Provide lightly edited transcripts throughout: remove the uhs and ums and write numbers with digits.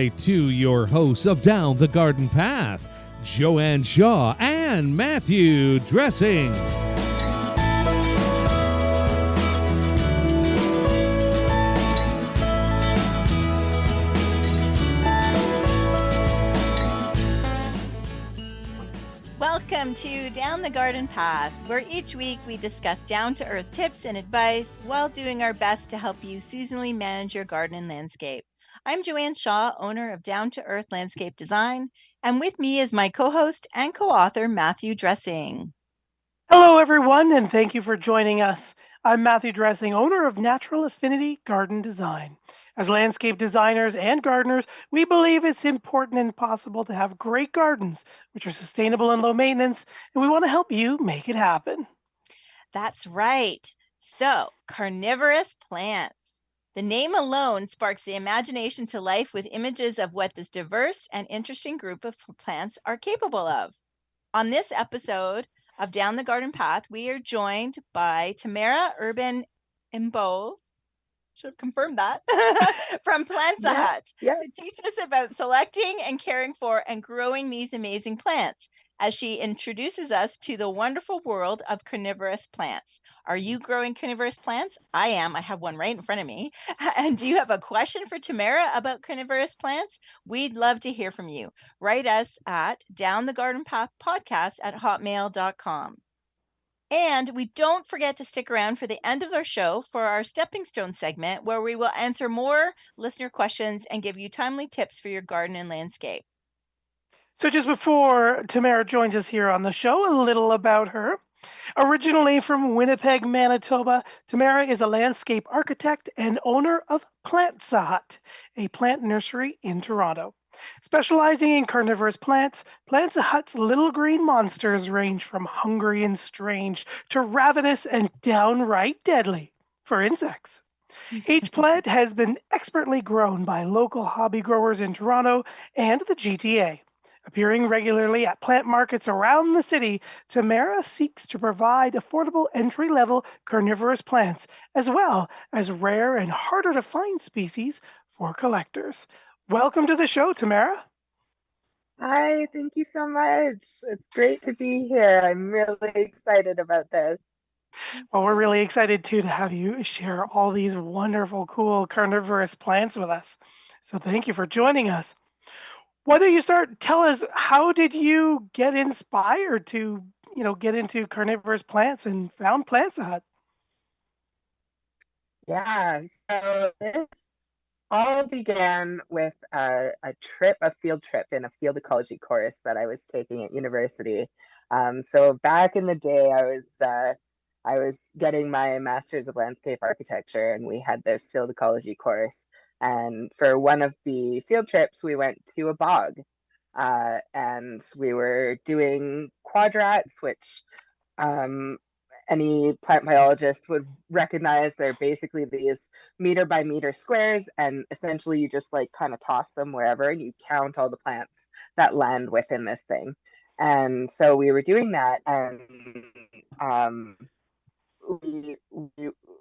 right to your hosts of Down the Garden Path, Joanne Shaw and Matthew Dressing. Welcome to Down the Garden Path, where each week we discuss down-to-earth tips and advice while doing our best to help you seasonally manage your garden and landscape. I'm Joanne Shaw, owner of Down to Earth Landscape Design, and with me is my co-host and co-author, Matthew Dressing. Hello, everyone, and thank you for joining us. I'm Matthew Dressing, owner of Natural Affinity Garden Design. As landscape designers and gardeners, we believe it's important and possible to have great gardens, which are sustainable and low maintenance, and we want to help you make it happen. That's right. So, carnivorous plants. The name alone sparks the imagination to life with images of what this diverse and interesting group of plants are capable of. On this episode of Down the Garden Path, we are joined by Tamara Urben-Imbeault, should have confirmed that, from Plantzza Hut to teach us about selecting and caring for and growing these amazing plants as she introduces us to the wonderful world of carnivorous plants. Are you growing carnivorous plants? I am. I have one right in front of me. And do you have a question for Tamara about carnivorous plants? We'd love to hear from you. Write us at downthegardenpathpodcast@hotmail.com. And we don't forget to stick around for the end of our show for our Stepping Stone segment, where we will answer more listener questions and give you timely tips for your garden and landscape. So just before Tamara joins us here on the show, a little about her. Originally from Winnipeg, Manitoba, Tamara is a landscape architect and owner of Plantzza Hut, a plant nursery in Toronto. Specializing in carnivorous plants, Plantzza Hut's little green monsters range from hungry and strange to ravenous and downright deadly for insects. Each plant has been expertly grown by local hobby growers in Toronto and the GTA. Appearing regularly at plant markets around the city, Tamara seeks to provide affordable entry-level carnivorous plants, as well as rare and harder-to-find species for collectors. Welcome to the show, Tamara. Hi, thank you so much. It's great to be here. I'm really excited about this. Well, we're really excited, too, to have you share all these wonderful, cool carnivorous plants with us. So thank you for joining us. Why don't you start? Tell us, how did you get inspired to, get into carnivorous plants and found Plantzza Hut? Yeah, so this all began with a field trip in a field ecology course that I was taking at university. So back in the day, I was getting my master's of landscape architecture, and we had this field ecology course. And for one of the field trips, we went to a bog, and we were doing quadrats, which any plant biologist would recognize. They're basically these meter by meter squares, and essentially you just like kind of toss them wherever and you count all the plants that land within this thing. And so we were doing that, and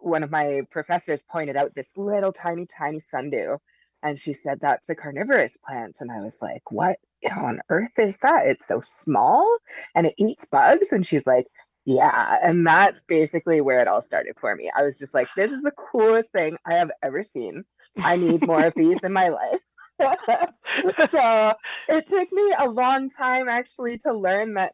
one of my professors pointed out this little tiny sundew, and she said that's a carnivorous plant, and I was like, what on earth is that? It's so small and it eats bugs. And she's like, yeah. And that's basically where it all started for me. I was just like, this is the coolest thing I have ever seen. I need more of these in my life. So it took me a long time actually to learn that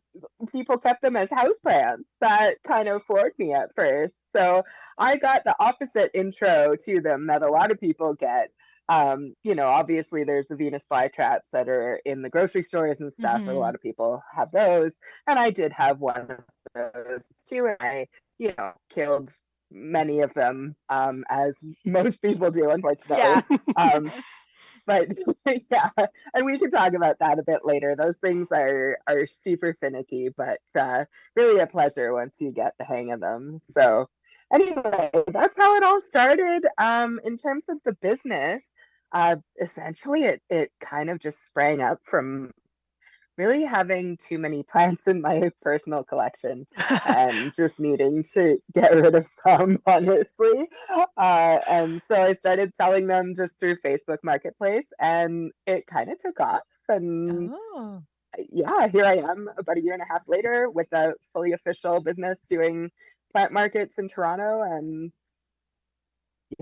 people kept them as houseplants. That kind of floored me at first. So I got the opposite intro to them that a lot of people get. Obviously there's the Venus flytraps that are in the grocery stores and stuff. Mm-hmm. A lot of people have those, and I did have one of those too, and I killed many of them, as most people do, unfortunately. Yeah. But yeah, and we can talk about that a bit later. Those things are super finicky, but really a pleasure once you get the hang of them. So anyway, that's how it all started. In terms of the business, essentially it kind of just sprang up from really having too many plants in my personal collection and just needing to get rid of some, honestly. And so I started selling them just through Facebook Marketplace, and it kind of took off. And Oh, yeah, here I am about a year and a half later with a fully official business doing plant markets in Toronto, and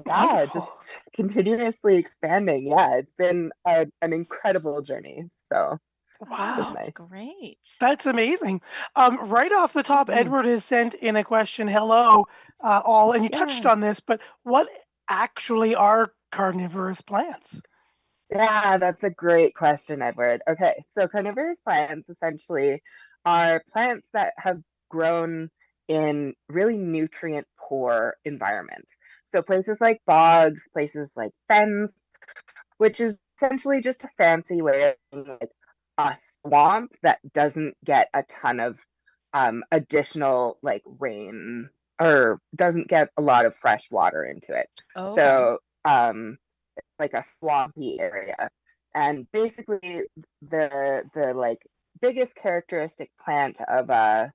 yeah, Wonderful. just continuously expanding. Yeah, it's been an incredible journey. So it's Wow. that's nice. great. That's amazing. Right off the top, Mhm. Edward has sent in a question. Hello, all, and you touched Yeah. on this, but what actually are carnivorous plants? Yeah, that's a great question, Edward. Okay, so carnivorous plants essentially are plants that have grown in really nutrient poor environments. So places like bogs, places like fens, which is essentially just a fancy way of saying like a swamp that doesn't get a ton of additional like rain or doesn't get a lot of fresh water into it. Okay. So like a swampy area. And basically the like biggest characteristic plant of a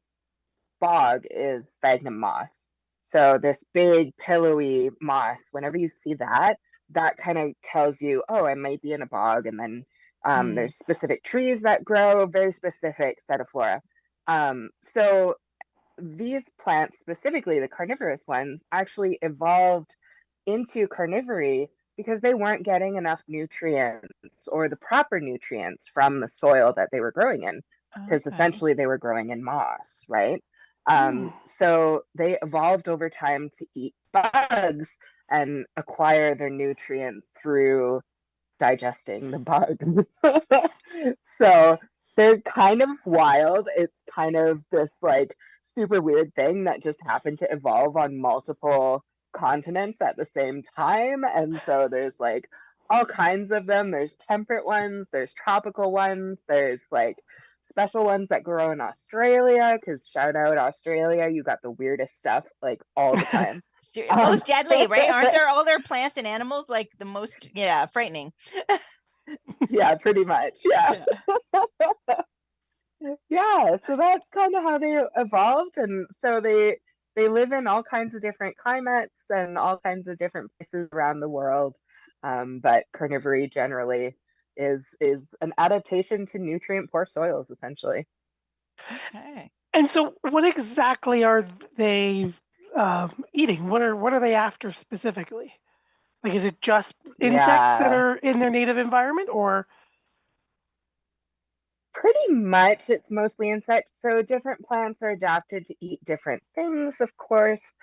bog is sphagnum moss. So this big pillowy moss, whenever you see that, that kind of tells you, oh, I might be in a bog. And then Mm. there's specific trees that grow, very specific set of flora. So these plants, specifically the carnivorous ones, actually evolved into carnivory because they weren't getting enough nutrients or the proper nutrients from the soil that they were growing in, because Okay. essentially they were growing in moss, right? Hmm. So they evolved over time to eat bugs and acquire their nutrients through digesting the bugs. So they're kind of wild. It's kind of this like super weird thing that just happened to evolve on multiple continents at the same time. And so there's like all kinds of them. There's temperate ones, there's tropical ones, there's like special ones that grow in Australia, because shout out Australia, you got the weirdest stuff like all the time. Um, Most deadly, right? Aren't there all their plants and animals like the most, yeah, frightening? yeah, pretty much. Yeah. Yeah. Yeah, so that's kind of how they evolved, and so they live in all kinds of different climates and all kinds of different places around the world. But carnivory generally is an adaptation to nutrient poor soils, essentially. Okay. And so, what exactly are they eating? What are they after specifically? Like, is it just insects that Yeah, are in their native environment, or pretty much it's mostly insects. So different plants are adapted to eat different things, of course.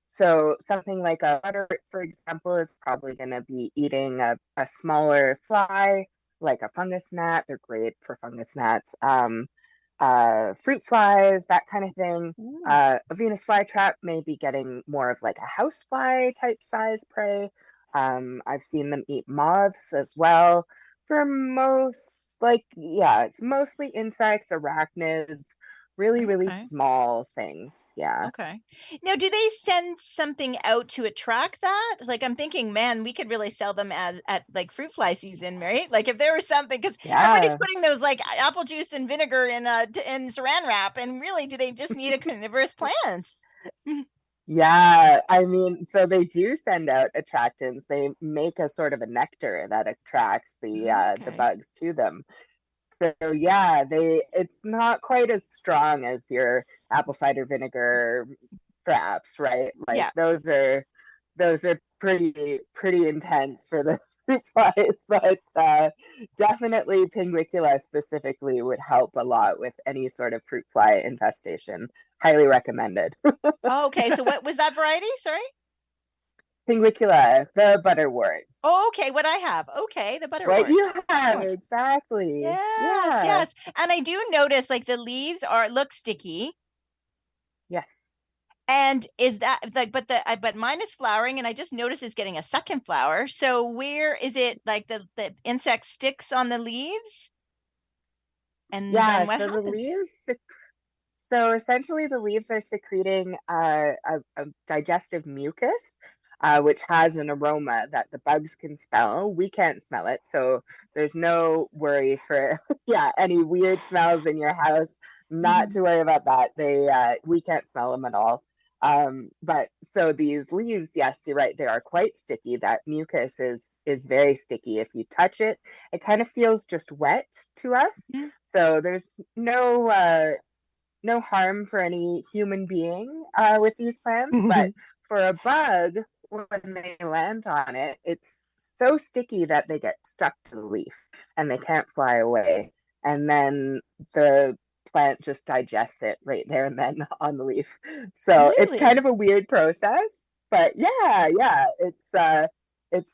So something like a butterwort, for example, is probably going to be eating a smaller fly, like a fungus gnat. They're great for fungus gnats. Fruit flies, that kind of thing. Ooh, A Venus flytrap may be getting more of like a housefly type size prey. I've seen them eat moths as well. For most, like, yeah, it's mostly insects, arachnids, really, really okay. small things. Yeah. Okay. Now, do they send something out to attract that? Like, I'm thinking, man, we could really sell them as at like fruit fly season, right? Like, if there was something, because everybody's Yeah. putting those like apple juice and vinegar in Saran wrap, and really, do they just need a carnivorous plant? Mm. Yeah, I mean, so they do send out attractants. They make a sort of a nectar that attracts the Okay. bugs to them. So yeah, they it's not quite as strong as your apple cider vinegar fraps, right? Like Yeah. those are pretty intense for the fruit flies, but definitely Pinguicula specifically would help a lot with any sort of fruit fly infestation. Highly recommended. Oh, okay. So, what was that variety? Sorry. Pinguicula, the butterworts. Oh, okay. What I have. Okay, the What butterwort. you have, Butterwort. exactly. Yes, Yeah. yes. And I do notice like the leaves are look sticky. Yes. And is that like, but mine is flowering, and I just noticed it's getting a second flower. So where is it like the insect sticks on the leaves? And Yeah, then what so the happens? leaves, so essentially the leaves are secreting a digestive mucus. which has an aroma that the bugs can smell. We can't smell it, so there's no worry for any weird smells in your house. Not to worry about that. We can't smell them at all. But so these leaves, yes, you're right, they are quite sticky. That mucus is very sticky. If you touch it, it kind of feels just wet to us. So there's no harm for any human being with these plants, but for a bug, when they land on it, it's so sticky that they get stuck to the leaf and they can't fly away. And then the plant just digests it right there and then on the leaf. So it's kind of a weird process, but it's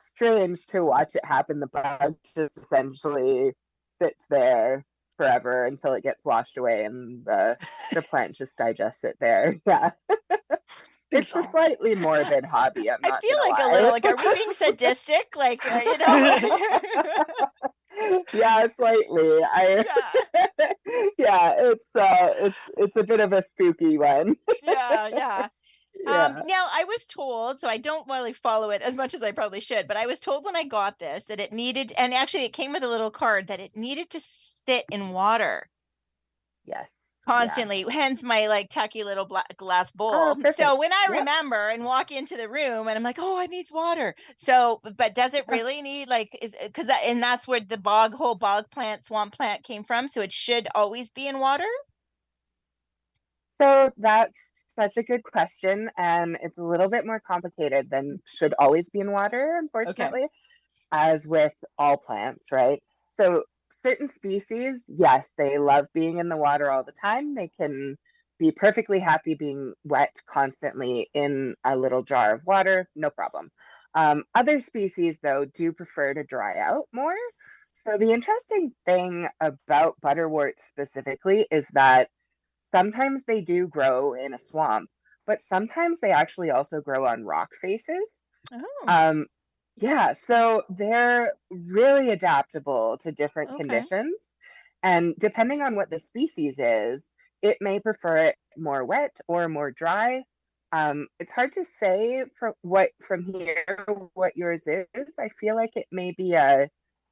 strange to watch it happen. The bug just essentially sits there forever until it gets washed away and the plant just digests it there. Yeah. It's a slightly morbid hobby. I'm not I feel like lie. a little like, are we being sadistic? Like, Yeah, slightly. It's a bit of a spooky one. Yeah. Now I was told, so I don't really follow it as much as I probably should, but I was told when I got this that it needed, and actually it came with a little card, that it needed to sit in water. Yes. Constantly, hence my like tacky little black glass bowl. So when I remember and walk into the room and I'm like, oh, it needs water. So, but does it really need, like, and that's where the whole bog plant, swamp plant came from. So it should always be in water. So that's such a good question, and it's a little bit more complicated than should always be in water, unfortunately, as with all plants, right? So certain species, yes, they love being in the water all the time. They can be perfectly happy being wet constantly in a little jar of water, no problem. Other species, though, do prefer to dry out more. So the interesting thing about butterworts specifically is that sometimes they do grow in a swamp, but sometimes they actually also grow on rock faces. Yeah, so they're really adaptable to different conditions. And depending on what the species is, it may prefer it more wet or more dry. It's hard to say from here what yours is. I feel like it may be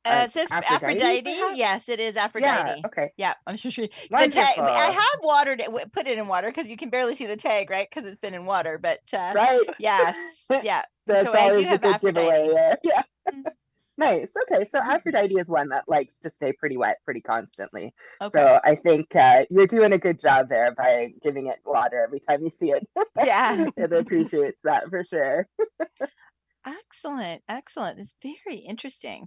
it says Aphrodite. Yes, it is Aphrodite. Yeah, okay. Yeah, I'm sure. Wonderful. The tag, I have watered it, put it in water because you can barely see the tag, right? Because it's been in water. But right. Yes, yeah. That's so I do always have a good Aphrodite. giveaway. Yeah. Nice. Okay, so Aphrodite is one that likes to stay pretty wet pretty constantly. So I think you're doing a good job there by giving it water every time you see it. Yeah. It appreciates that for sure. Excellent. It's very interesting.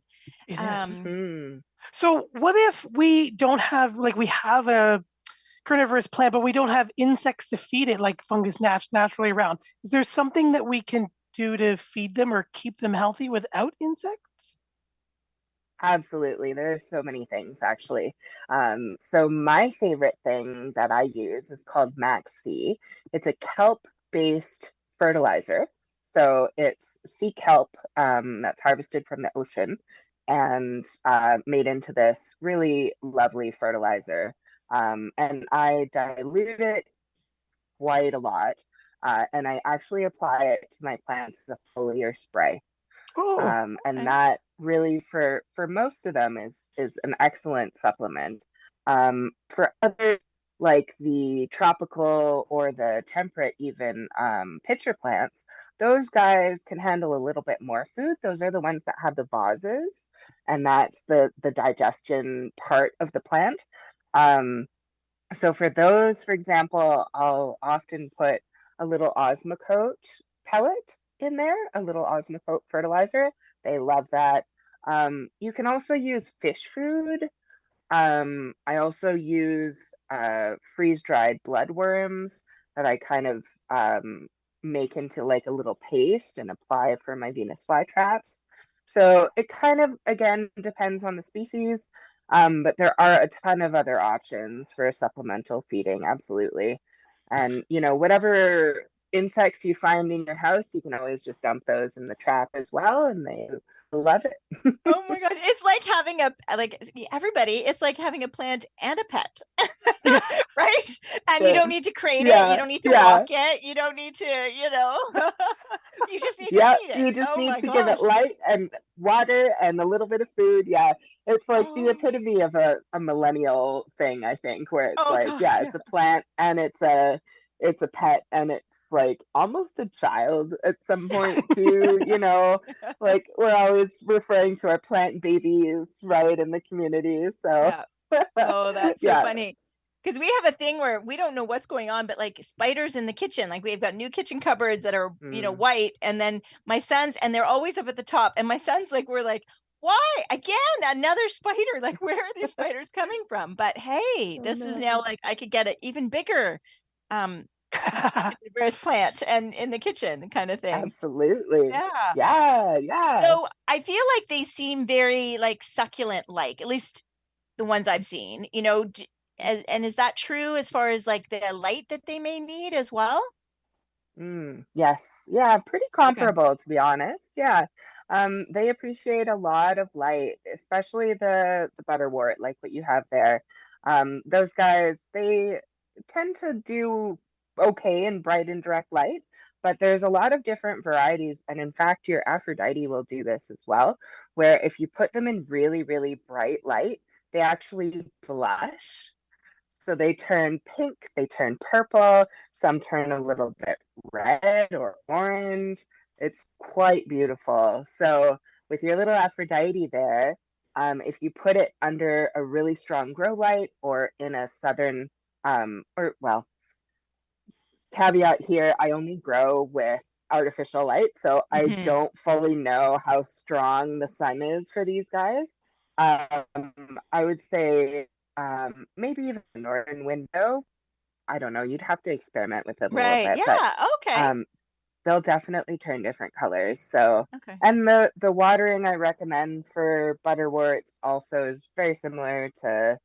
It is. So what if we don't have, like, we have a carnivorous plant, but we don't have insects to feed it, like fungus naturally around? Is there something that we can do to feed them or keep them healthy without insects? Absolutely. There are so many things, actually. So my favorite thing that I use is called Max C. It's a kelp-based fertilizer. So it's sea kelp that's harvested from the ocean and made into this really lovely fertilizer. And I dilute it quite a lot. And I actually apply it to my plants as a foliar spray. And that really, for most of them, is an excellent supplement. For others, like the tropical or the temperate even pitcher plants, those guys can handle a little bit more food. Those are the ones that have the vases, and that's the digestion part of the plant. So for those, for example, I'll often put a little Osmocote pellet in there, a little Osmocote fertilizer. They love that. You can also use fish food. I also use freeze-dried bloodworms that I kind of make into like a little paste and apply for my Venus flytraps. So it kind of, again, depends on the species, but there are a ton of other options for supplemental feeding, absolutely. And, whatever insects you find in your house, you can always just dump those in the trap as well, and they love it. Oh my God. It's like having it's like having a plant and a pet, Yeah. right? And you Yeah, don't need to crate it. You yeah, don't need to yeah. walk it. You don't need to, you just need to Yeah, feed it. you just Oh need my to give it gosh. light and water and a little bit of food. Yeah, it's like the Oh, epitome of a millennial thing, I think, where it's oh like, gosh. yeah, it's a plant and it's a pet and it's like almost a child at some point too, like we're always referring to our plant babies, right, in the community. So Yeah. Oh, that's so yeah. funny. Because we have a thing where we don't know what's going on, but like spiders in the kitchen, like we've got new kitchen cupboards that are, Mm. white. And then my sons, and they're always up at the top. And my sons, like, we're like, why again? Another spider? Like, where are these spiders coming from? But hey, Oh this is now no. like I could get an even bigger um carnivorous plant and in the kitchen kind of thing. Absolutely. Yeah. Yeah, yeah. So I feel like they seem very like succulent like, at least the ones I've seen, and is that true as far as like the light that they may need as well? Yes. Yeah, pretty Okay. comparable to be honest. Yeah. They appreciate a lot of light, especially the butterwort, like what you have there. Those guys, they tend to do okay in bright and direct light, but there's a lot of different varieties. And in fact, your Aphrodite will do this as well, where if you put them in really, really bright light, they actually blush. So they turn pink, they turn purple, some turn a little bit red or orange. It's quite beautiful. So with your little Aphrodite there, if you put it under a really strong grow light or in a southern, or well, caveat here, I only grow with artificial light, so I Hmm. don't fully know how strong the sun is for these guys. I would say maybe even a northern window. I don't know. You'd have to experiment with it a little Right. bit, but Yeah. Okay. um, they'll definitely turn different colors. So, Okay. and the watering I recommend for butterworts also is very similar to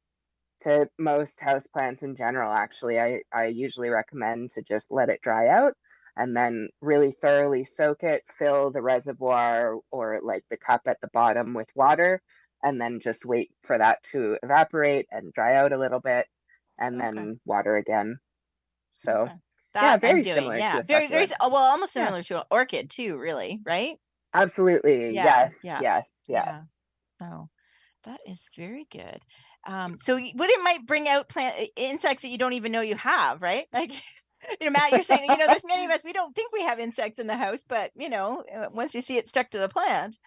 most houseplants in general. Actually, I usually recommend to just let it dry out and then really thoroughly soak it, fill the reservoir or like the cup at the bottom with water, and then just wait for that to evaporate and dry out a little bit, and Okay. then water again. So, Okay. yeah, That I'm very doing. similar to Yeah. a Very, very, succulent. well, almost Yeah. similar to an orchid too, really, right? Absolutely. Yeah. Yes, Yeah. yes, yeah. Yeah. Oh, that is very good. So what it might bring out plant insects that you don't even know you have, right? Like, Matt, you're saying, there's many of us, we don't think we have insects in the house, but once you see it stuck to the plant.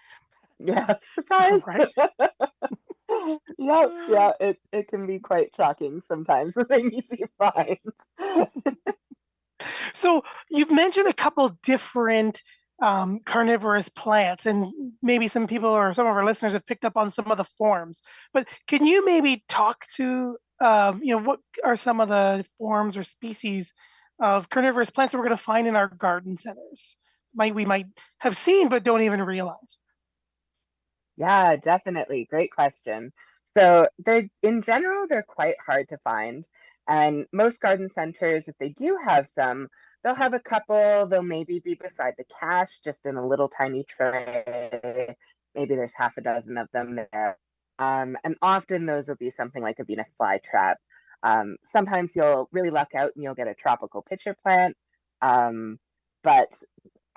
Yeah, surprise. Right. Yeah, yeah, it can be quite shocking sometimes the things you find. So you've mentioned a couple different carnivorous plants, and maybe some people or some of our listeners have picked up on some of the forms. But can you maybe talk to, what are some of the forms or species of carnivorous plants that we're going to find in our garden centers? We might have seen but don't even realize. Yeah, definitely. Great question. So they're in general, they're quite hard to find. And most garden centers, if they do have some, they'll have a couple. They'll maybe be beside the cache, just in a little tiny tray. Maybe there's half a dozen of them there. And often those will be something like a Venus flytrap. Sometimes you'll really luck out and you'll get a tropical pitcher plant. But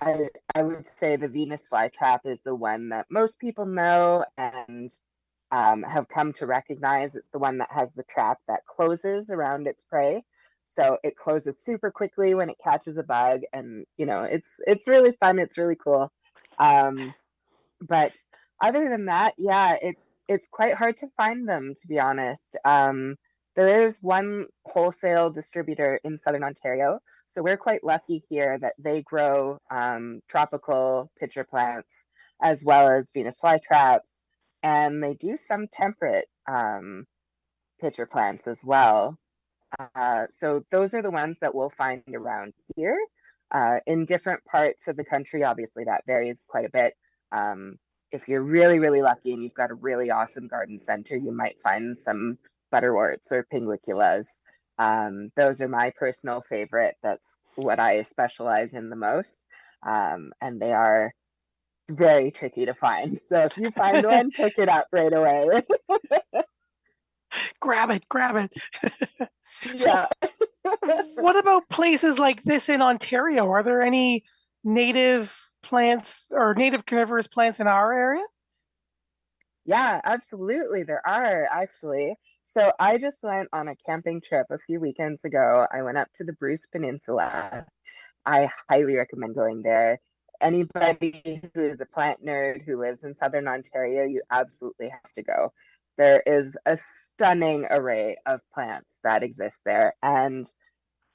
I would say the Venus flytrap is the one that most people know and have come to recognize. It's the one that has the trap that closes around its prey. So it closes super quickly when it catches a bug, and it's really fun. It's really cool. But other than that, yeah, it's quite hard to find them, to be honest. There is one wholesale distributor in Southern Ontario, so we're quite lucky here that they grow tropical pitcher plants as well as Venus flytraps, and they do some temperate pitcher plants as well. So those are the ones that we'll find around here. In different parts of the country, obviously that varies quite a bit. Um, if you're really, really lucky and you've got a really awesome garden center, you might find some butterworts or pinguiculas. Those are my personal favorite. That's what I specialize in the most. And they are very tricky to find. So if you find one, pick it up right away. Grab it. So Yeah. what about places like this in Ontario? Are there any native plants or native carnivorous plants in our area? Yeah, absolutely. There are actually. So I just went on a camping trip a few weekends ago. I went up to the Bruce Peninsula. I highly recommend going there. Anybody who is a plant nerd who lives in Southern Ontario, you absolutely have to go. There is a stunning array of plants that exist there, and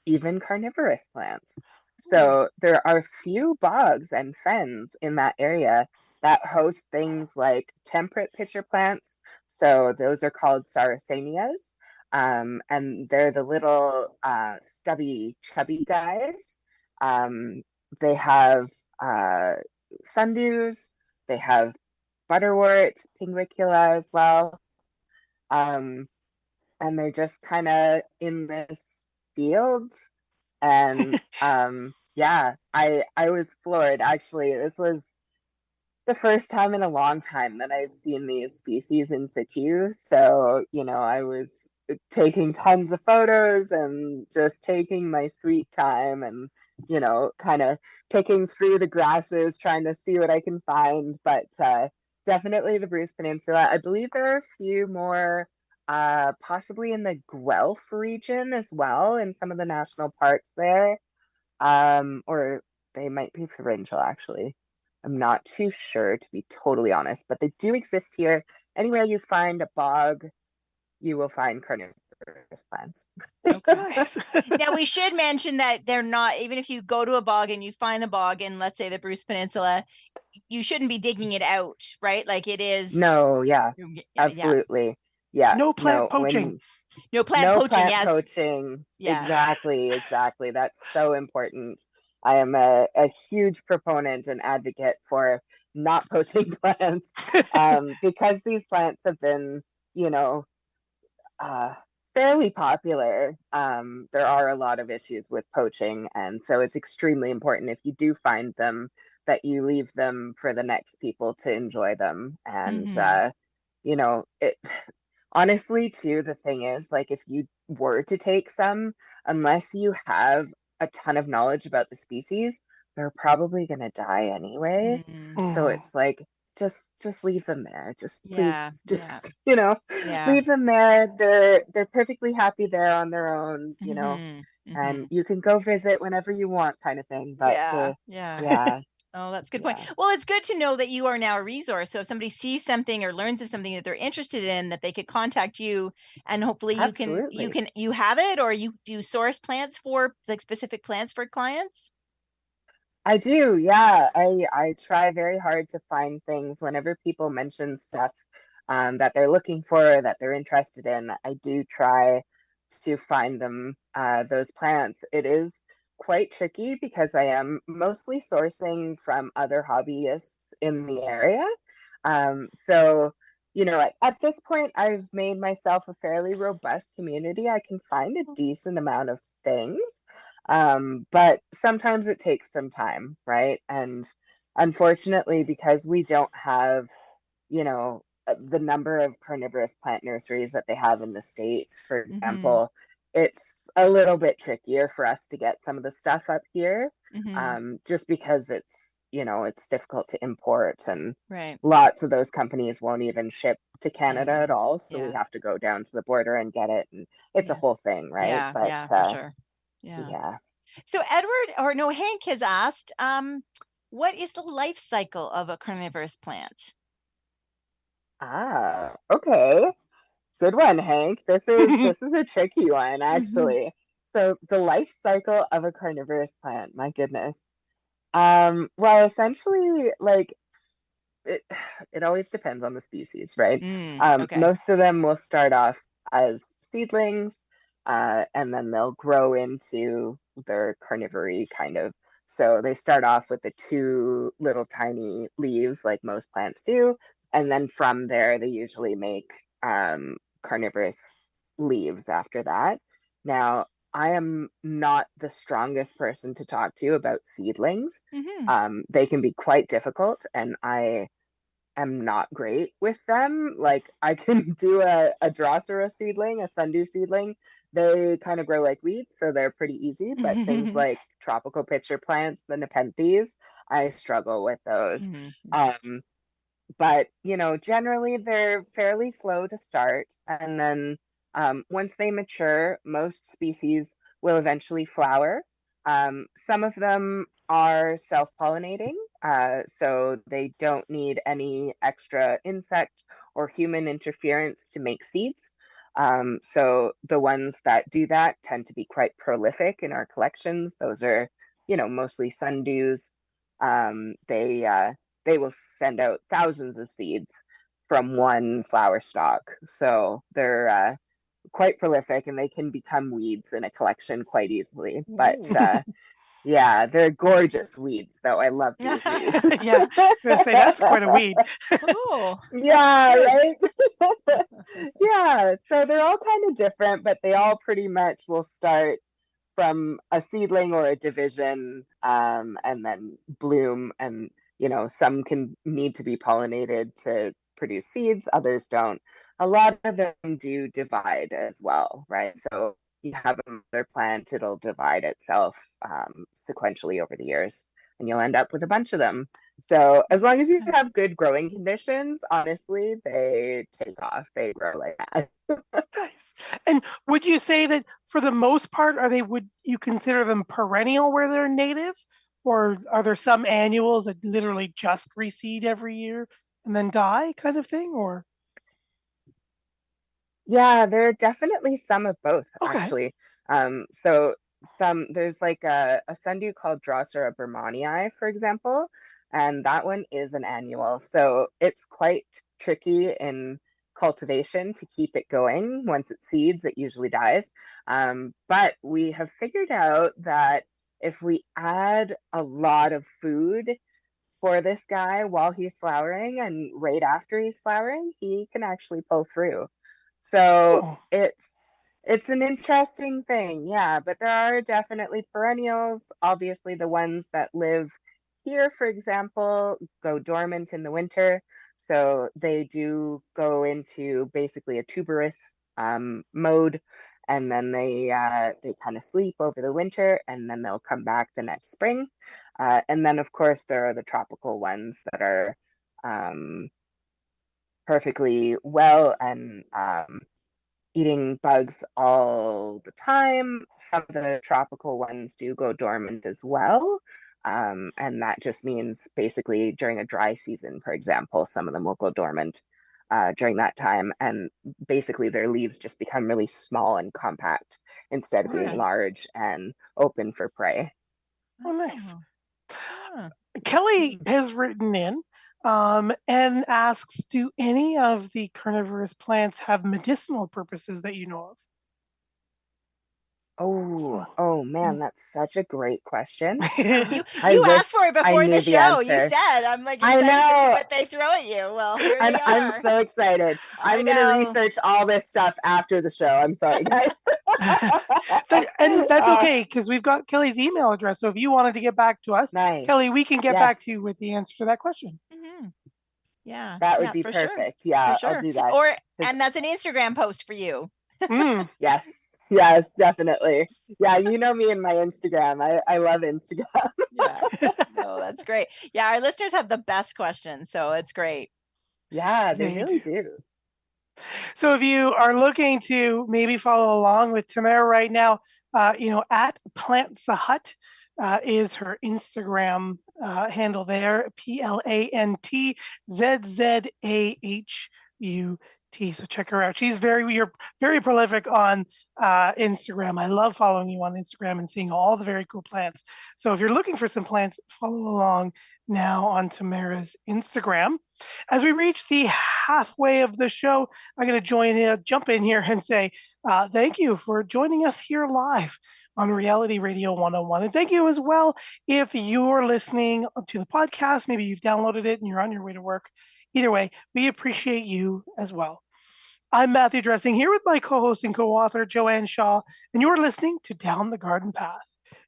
even carnivorous plants. Ooh. So there are few bogs and fens in that area that host things like temperate pitcher plants. So those are called sarracenias. And they're the little stubby, chubby guys. Um, they have sundews, they have butterworts, pinguicula as well. Um, and they're just kind of in this field and yeah, I was floored actually. This was the first time in a long time that I've seen these species in situ. So, I was taking tons of photos and just taking my sweet time and, kind of picking through the grasses, trying to see what I can find. But definitely the Bruce Peninsula. I believe there are a few more, possibly in the Guelph region as well, in some of the national parks there. Or they might be provincial actually. I'm not too sure, to be totally honest, but they do exist here. Anywhere you find a bog, you will find carnivorous plants. Okay. Nice. Now we should mention that they're not, even if you go to a bog and you find a bog in, let's say, the Bruce Peninsula, you shouldn't be digging it out, right? Like it is. No, yeah, Yeah. absolutely. Yeah, No plant no, poaching. No plant no poaching. plant Yes. poaching. Yeah. Exactly. That's so important. I am a huge proponent and advocate for not poaching plants, because these plants have been, you know, uh, fairly popular. There are a lot of issues with poaching, and so it's extremely important if you do find them that you leave them for the next people to enjoy them. And Mhm. it honestly too, the thing is, like, if you were to take some, unless you have a ton of knowledge about the species, they're probably going to die anyway. Mm. So Mm. it's like, just leave them there. Just Yeah. please, Yeah. just Yeah. leave them there. They're perfectly happy there on their own, Mhm. and Mhm. you can go visit whenever you want, kind of thing. But Yeah. Yeah. yeah, Oh, that's a good point. yeah, Well, it's good to know that you are now a resource. So if somebody sees something or learns of something that they're interested in, that they could contact you, and hopefully absolutely. you have it, or you do source plants for like specific plants for clients. I do, yeah. I try very hard to find things whenever people mention stuff that they're looking for, that they're interested in. I do try to find them those plants. It is quite tricky because I am mostly sourcing from other hobbyists in the area. So, at this point, I've made myself a fairly robust community. I can find a decent amount of things. But sometimes it takes some time, right? And unfortunately, because we don't have, the number of carnivorous plant nurseries that they have in the States, for Mhm. example, it's a little bit trickier for us to get some of the stuff up here, Mhm. just because it's difficult to import, and Right. lots of those companies won't even ship to Canada Yeah. at all. So we Yeah. have to go down to the border and get it. And it's a Yeah. whole thing, right? Yeah. But Yeah, for sure. Yeah. yeah. So Edward, or no, Hank has asked, what is the life cycle of a carnivorous plant? Okay. Good one, Hank. This is a tricky one, Mhm. actually. So the life cycle of a carnivorous plant, my goodness. Well, essentially, like, it it always depends on the species, right? Okay. Most of them will start off as seedlings, and then they'll grow into their carnivory kind of. So they start off with the two little tiny leaves, like most plants do, and then from there they usually make carnivorous leaves after that. Now, I am not the strongest person to talk to about seedlings. Mm-hmm. They can be quite difficult, and I am not great with them. Like I can do a Drosera seedling, a sundew seedling. They kind of grow like weeds, so they're pretty easy. But things like tropical pitcher plants, the Nepenthes, I struggle with those. Mm-hmm. Um, but generally they're fairly slow to start, and then once they mature, most species will eventually flower. Some of them are self-pollinating, so they don't need any extra insect or human interference to make seeds. So the ones that do that tend to be quite prolific in our collections. Those are, mostly sundews. They will send out thousands of seeds from one flower stalk. So they're quite prolific, and they can become weeds in a collection quite easily. But yeah, they're gorgeous weeds, though. I love these weeds. Yeah, I was gonna say that's quite a weed. Oh, Yeah, good. right? Yeah, so they're all kind of different, but they all pretty much will start from a seedling or a division, and then bloom. And some can need to be pollinated to produce seeds, others don't. A lot of them do divide as well, right? So you have a mother plant, it'll divide itself sequentially over the years, and you'll end up with a bunch of them. So as long as you have good growing conditions, honestly, they take off. They grow like that. Nice. And would you say that for the most part, would you consider them perennial where they're native? Or are there some annuals that literally just reseed every year and then die kind of thing? Or Yeah, there are definitely some of both, okay. actually. So there's like a sundew called Drosera bermanii, for example, and that one is an annual. So it's quite tricky in cultivation to keep it going. Once it seeds, it usually dies. But we have figured out that if we add a lot of food for this guy while he's flowering and right after he's flowering, he can actually pull through. So Oh, it's an interesting thing, yeah. But there are definitely perennials. Obviously, the ones that live here, for example, go dormant in the winter. So they do go into basically a tuberous mode, and then they kind of sleep over the winter, and then they'll come back the next spring. And then, of course, there are the tropical ones that are um, perfectly well and eating bugs all the time. Some of the tropical ones do go dormant as well. And that just means basically during a dry season, for example, some of them will go dormant during that time. And basically their leaves just become really small and compact instead of being Okay. large and open for prey. oh, nice. Oh, yeah. Kelly has written in and asks, do any of the carnivorous plants have medicinal purposes that you know of? So, Oh man, that's such a great question. You I you asked for wish it I before the knew the show. You answer. said, I'm like I excited to see know, what they throw at you. Well, here and they I'm are. so excited. I I'm gonna know. research all this stuff after the show. I'm sorry, guys. and that's Uh, okay because we've got Kelly's email address. So if you wanted to get back to us, nice. Kelly, we can get Yes, back to you with the answer to that question. Hmm. Yeah, that would yeah, be for sure. perfect. For Yeah, I'll sure. do that. Or 'Cause and that's an Instagram post for you. Mm. yes, yes, definitely. Yeah, you know me and my Instagram. I love Instagram. Yeah. No, that's great. Yeah, our listeners have the best questions, so it's great. Yeah, they They really do. do. So if you are looking to maybe follow along with Tamara right now, at Plantzza Hut is her Instagram handle there, PLANTZZAHUT. So check her out. You're very prolific on Instagram. I love following you on Instagram and seeing all the very cool plants. So if you're looking for some plants, follow along now on Tamara's Instagram. As we reach the halfway of the show, I'm going to jump in here and say thank you for joining us here live on Reality Radio 101. And thank you as well if you're listening to the podcast. Maybe you've downloaded it and you're on your way to work. Either way, we appreciate you as well. I'm Matthew Dressing here with my co-host and co-author Joanne Shaw, and you're listening to Down the Garden Path.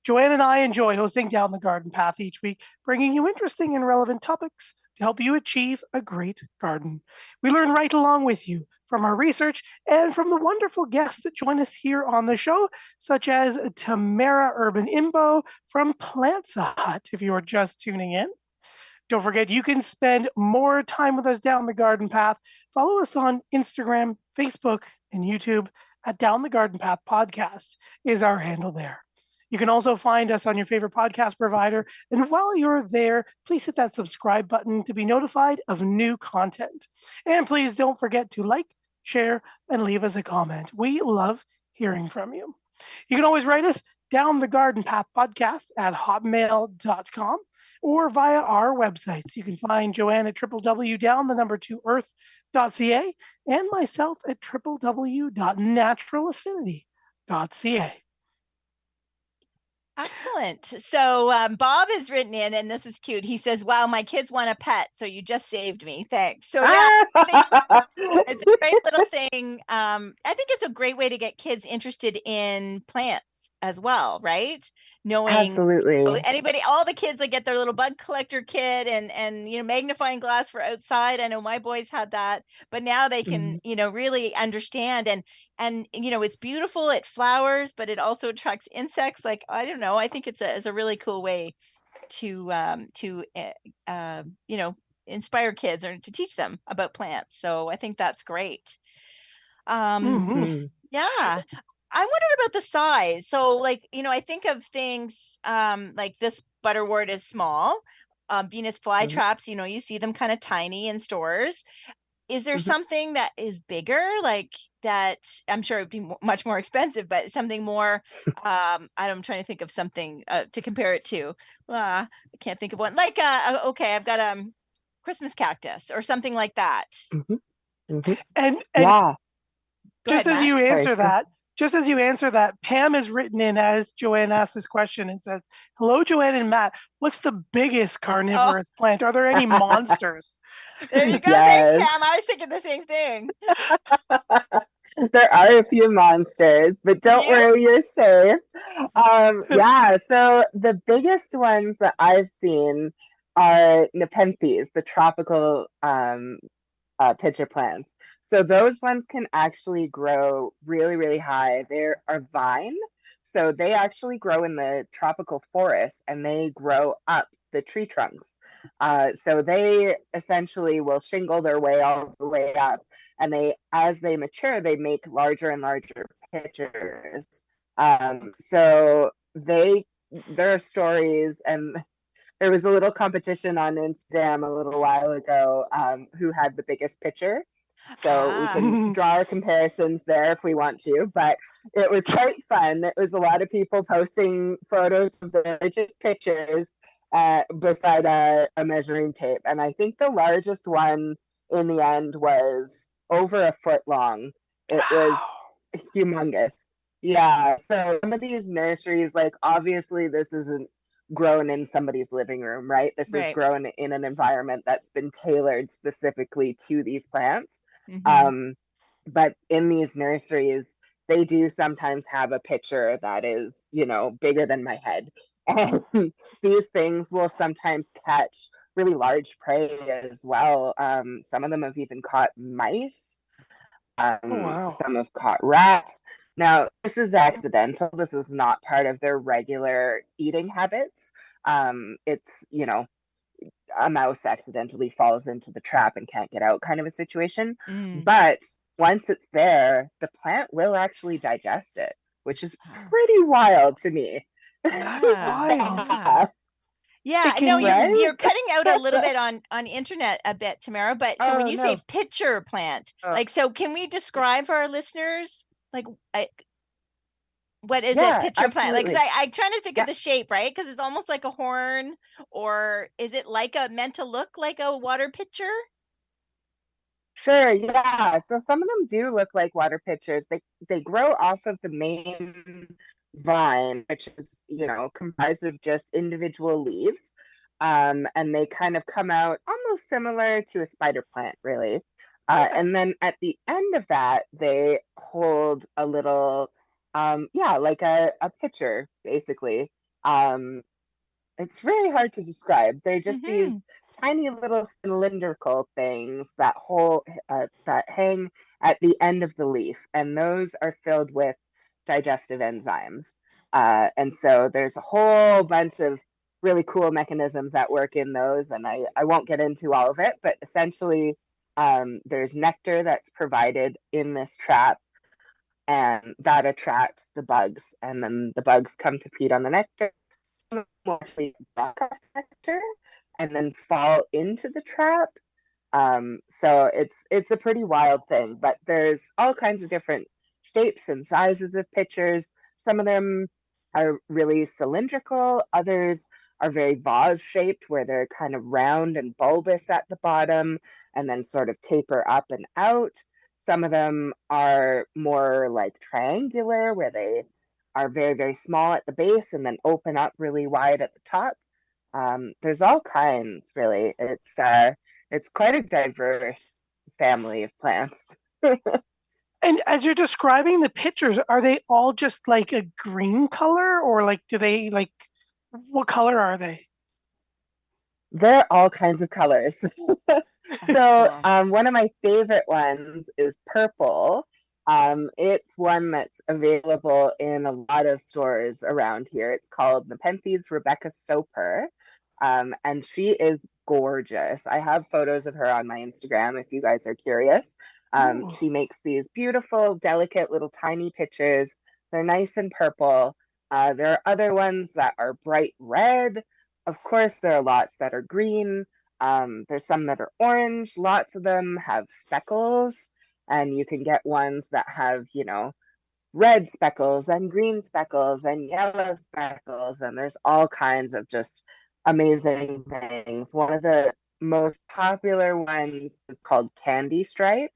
Joanne and I enjoy hosting Down the Garden Path each week, bringing you interesting and relevant topics to help you achieve a great garden. We learn right along with you from our research and from the wonderful guests that join us here on the show, such as Tamara Urben-Imbeault from Plantzza Hut, if you are just tuning in. Don't forget, you can spend more time with us down the garden path. Follow us on Instagram, Facebook, and YouTube at Down the Garden Path Podcast is our handle there. You can also find us on your favorite podcast provider. And while you're there, please hit that subscribe button to be notified of new content. And please don't forget to like, share, and leave us a comment. We love hearing from you. You can always write us down the garden path podcast at hotmail.com or via our websites. You can find Joanne at www.down2earth.ca and myself at www.naturalaffinity.ca. Excellent. So Bob has written in, and this is cute. He says, "Wow, my kids want a pet, so you just saved me. Thanks." So yeah, I think it's a great little thing. I think it's a great way to get kids interested in plants as well, right? Knowing Absolutely. anybody, all the kids that get their little bug collector kit and magnifying glass for outside. I know my boys had that, but now they can really understand and it's beautiful, it flowers, but it also attracts insects. Like, I don't know, I think it's a really cool way to inspire kids or to teach them about plants. So I think that's great. Yeah, I wondered about the size. So I think of things like this butterwort is small. Venus flytraps, you see them kind of tiny in stores. Is there something that is bigger, like that? I'm sure it'd be much more expensive, but something more. I'm trying to think of something to compare it to. I can't think of one. Like, okay, I've got a Christmas cactus or something like that. And Yeah. Just as you answer that, Pam has written in as Joanne asked this question and says, "Hello, Joanne and Matt. What's the biggest carnivorous plant? Are there any monsters?" There you go. Yes. Thanks, Pam. I was thinking the same thing. There are a few monsters, but don't worry, you're safe. Yeah, so the biggest ones that I've seen are Nepenthes, the tropical pitcher plants. So those ones can actually grow really, really high. They're a vine. So they actually grow in the tropical forest and they grow up the tree trunks. So they essentially will shingle their way all the way up. And as they mature, they make larger and larger pitchers. So there are stories, and there was a little competition on Instagram a little while ago, who had the biggest pitcher. So we can draw our comparisons there if we want to, but it was quite fun. It was a lot of people posting photos of the largest pitchers beside a measuring tape. And I think the largest one in the end was over a foot long. It was humongous. Yeah. So some of these nurseries, like, obviously this isn't grown in somebody's living room, right? This is grown in an environment that's been tailored specifically to these plants. But in these nurseries, they do sometimes have a pitcher that is, bigger than my head. And these things will sometimes catch really large prey as well. Some of them have even caught mice. Some have caught rats. Now, this is accidental. This is not part of their regular eating habits. It's, a mouse accidentally falls into the trap and can't get out kind of a situation. But once it's there, the plant will actually digest it, which is pretty wild to me. Yeah, I know you're cutting out a little bit on internet a bit, Tamara, but so when you say pitcher plant, so can we describe for our listeners, like, what is a pitcher plant? Like, 'cause I'm trying to think of the shape, right? Because it's almost like a horn, or is it meant to look like a water pitcher? Sure, yeah. So some of them do look like water pitchers. They grow off of the main vine, which is, comprised of just individual leaves. And they kind of come out almost similar to a spider plant, really. And then at the end of that, they hold a little, like a pitcher, basically. Um, it's really hard to describe. They're just these Hmm. tiny little cylindrical things that hang at the end of the leaf, and those are filled with digestive enzymes. And so there's a whole bunch of really cool mechanisms at work in those, and I won't get into all of it, but essentially, there's nectar that's provided in this trap, and that attracts the bugs, and then the bugs come to feed on the nectar, actually broadcast nectar and then fall into the trap. So it's a pretty wild thing, but there's all kinds of different shapes and sizes of pitchers. Some of them are really cylindrical, others are very vase shaped where they're kind of round and bulbous at the bottom and then sort of taper up and out. Some of them are more like triangular where they are very, very small at the base and then open up really wide at the top. There's all kinds, really. It's quite a diverse family of plants. And as you're describing the pictures, are they all just like a green color, or like do they like what color are they? They're all kinds of colors. That's So, cool. one of my favorite ones is purple. It's one that's available in a lot of stores around here. It's called Nepenthes Rebecca Soper. And she is gorgeous. I have photos of her on my Instagram if you guys are curious. Ooh. She makes these beautiful, delicate little tiny pictures. They're nice and purple. There are other ones that are bright red. Of course, there are lots that are green. There's some that are orange. Lots of them have speckles, and you can get ones that have, red speckles and green speckles and yellow speckles, and there's all kinds of just amazing things. One of the most popular ones is called Candy Stripe.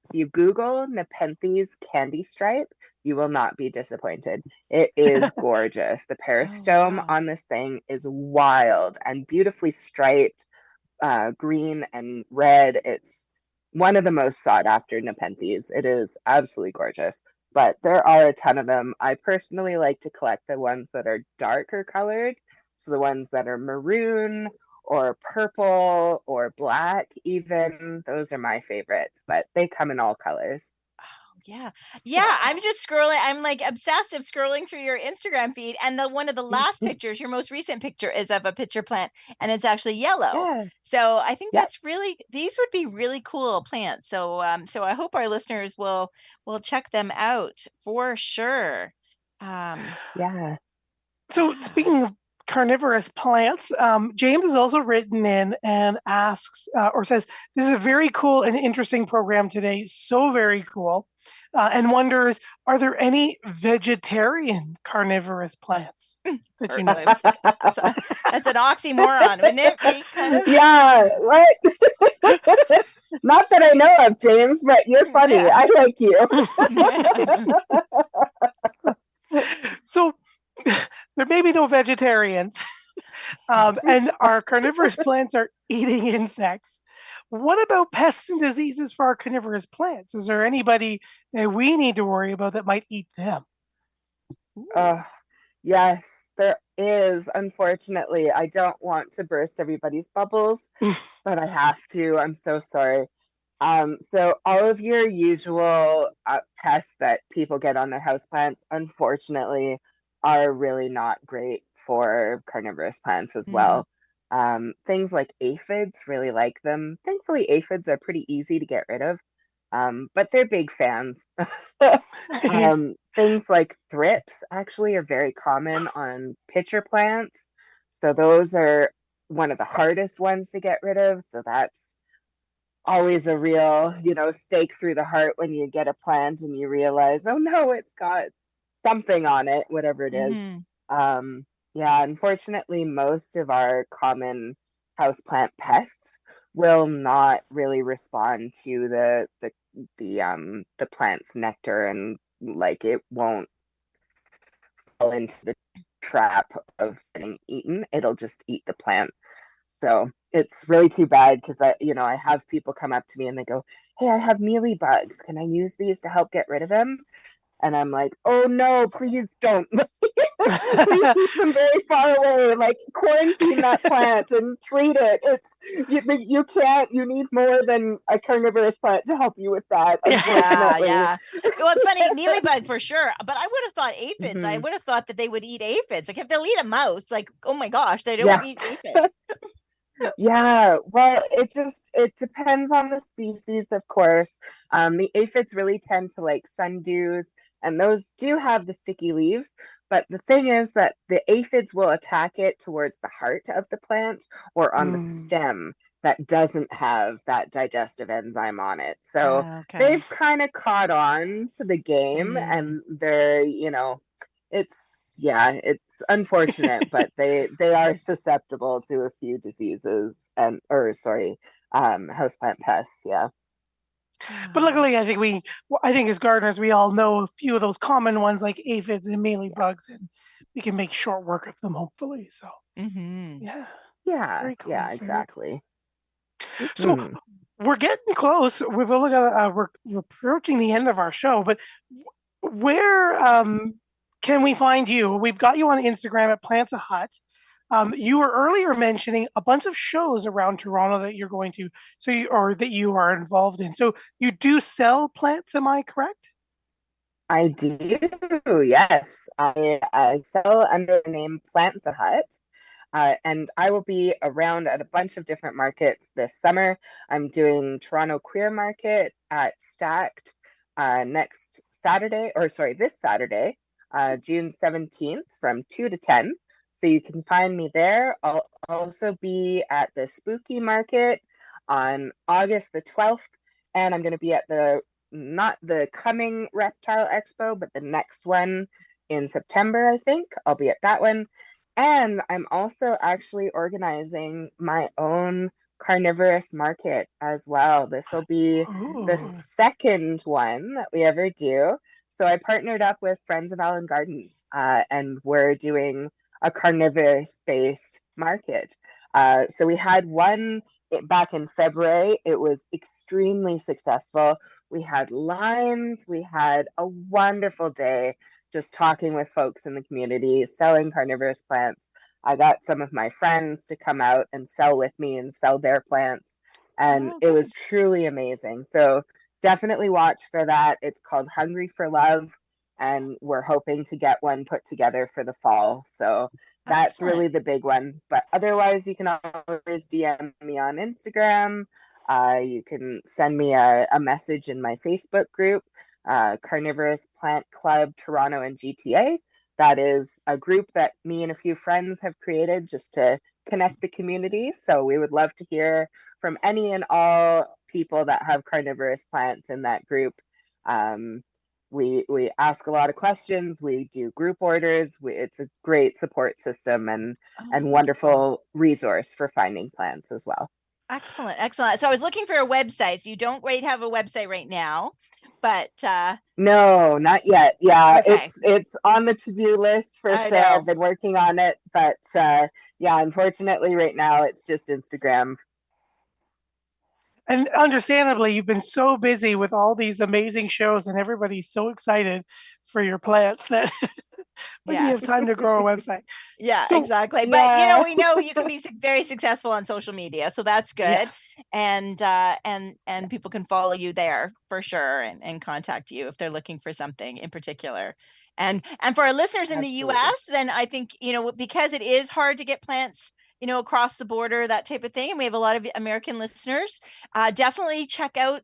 If you Google Nepenthes Candy Stripe, you will not be disappointed. It is gorgeous. The Oh, peristome wow. on this thing is wild and beautifully striped, green and red. It's one of the most sought after Nepenthes. It is absolutely gorgeous. But there are a ton of them. I personally like to collect the ones that are darker colored. So the ones that are maroon or purple or black, even. Those are my favorites, but they come in all colors. Yeah. Yeah, I'm just scrolling. I'm like obsessive scrolling through your Instagram feed. And one of the last pictures, your most recent picture is of a pitcher plant and it's actually yellow. Yeah. So I think Yep. that's really, these would be really cool plants. So I hope our listeners will check them out for sure. Yeah. So Yeah. speaking of carnivorous plants, James has also written in and asks or says, "This is a very cool and interesting program today. So very cool." And wonders, are there any vegetarian carnivorous plants that Or you know? that's that's an oxymoron, wouldn't it be kind of? Yeah, what? Not that I know of, James, but you're funny. Yeah. I like you. So there may be no vegetarians, and our carnivorous plants are eating insects. What about pests and diseases for our carnivorous plants? Is there anybody that we need to worry about that might eat them? Ooh. Uh, yes, there is. Unfortunately, I don't want to burst everybody's bubbles, but I have to. I'm so sorry. So all of your usual pests that people get on their houseplants, unfortunately, are really not great for carnivorous plants as Mm. well. Things like aphids really like them. Thankfully, aphids are pretty easy to get rid of, but they're big fans. Things like thrips actually are very common on pitcher plants. So those are one of the hardest ones to get rid of. So that's always a real, stake through the heart when you get a plant and you realize, oh no, it's got something on it, whatever it is. Hmm. Um, yeah, unfortunately, most of our common houseplant pests will not really respond to the plant's nectar, and like it won't fall into the trap of getting eaten. It'll just eat the plant. So it's really too bad because I have people come up to me and they go, "Hey, I have mealy bugs. Can I use these to help get rid of them?" And I'm like, "Oh no, please don't. Please keep them very far away. Like quarantine that plant and treat it. You can't. You need more than a carnivorous plant to help you with that. Yeah, Unfortunately." yeah. Well, it's funny, mealybug for sure. But I would have thought aphids. I Mhm. would have thought that they would eat aphids. Like if they'll eat a mouse, like oh my gosh, they don't Yeah. eat aphids. Yeah, well, it depends on the species, of course. The aphids really tend to like sundews, and those do have the sticky leaves. But the thing is that the aphids will attack it towards the heart of the plant or on the stem that doesn't have that digestive enzyme on it. So Okay. they've kind of caught on to the game, and it's unfortunate, but they are susceptible to a few diseases houseplant pests. Yeah. But luckily, I think as gardeners, we all know a few of those common ones like aphids and mealybugs, and we can make short work of them, hopefully. So, Mm-hmm. yeah, Yeah, very cool, yeah, very exactly. cool. So, Hmm. we're getting close. We've only got we're approaching the end of our show, but where can we find you? We've got you on Instagram at Plantzza Hut. You were earlier mentioning a bunch of shows around Toronto that you're going to, or that you are involved in. So you do sell plants, am I correct? I do, yes. I sell under the name Plants a Hut. And I will be around at a bunch of different markets this summer. I'm doing Toronto Queer Market at Stacked this Saturday, June 17th from 2 to 10. So you can find me there. I'll also be at the Spooky Market on August the 12th, and I'm going to be at not the coming Reptile Expo, but the next one in September, I think. I'll be at that one. And I'm also actually organizing my own carnivorous market as well. This will be the Ooh. second one that we ever do. So I partnered up with Friends of Allen Gardens, and we're doing a carnivorous based market. So we had one back in February. It was extremely successful. We had lines, we had a wonderful day just talking with folks in the community, selling carnivorous plants. I got some of my friends to come out and sell with me and sell their plants. And Oh, it good. was truly amazing. So definitely watch for that. It's called Hungry for Love. And we're hoping to get one put together for the fall. So that's Excellent. really the big one. But otherwise, you can always DM me on Instagram. You can send me a message in my Facebook group, Carnivorous Plant Club Toronto and GTA. That is a group that me and a few friends have created just to connect the community. So we would love to hear from any and all people that have carnivorous plants in that group. We ask a lot of questions. We do group orders. It's a great support system and Oh, wonderful. wonderful resource for finding plants as well. Excellent, excellent. So I was looking for a website. So you don't quite have a website right now, but No, not yet. Yeah, okay. it's on the to-do list for I sure. I've know. been working on it, but yeah, unfortunately right now it's just Instagram. And understandably, you've been so busy with all these amazing shows, and everybody's so excited for your plants that when you Yes. have time to grow a website. Yeah, So, exactly. But Yeah, we know you can be very successful on social media, so that's good. yes, And people can follow you there for sure and contact you if they're looking for something in particular. And for our listeners in the absolutely. US, then I think, because it is hard to get plants, across the border, that type of thing. And we have a lot of American listeners. Definitely check out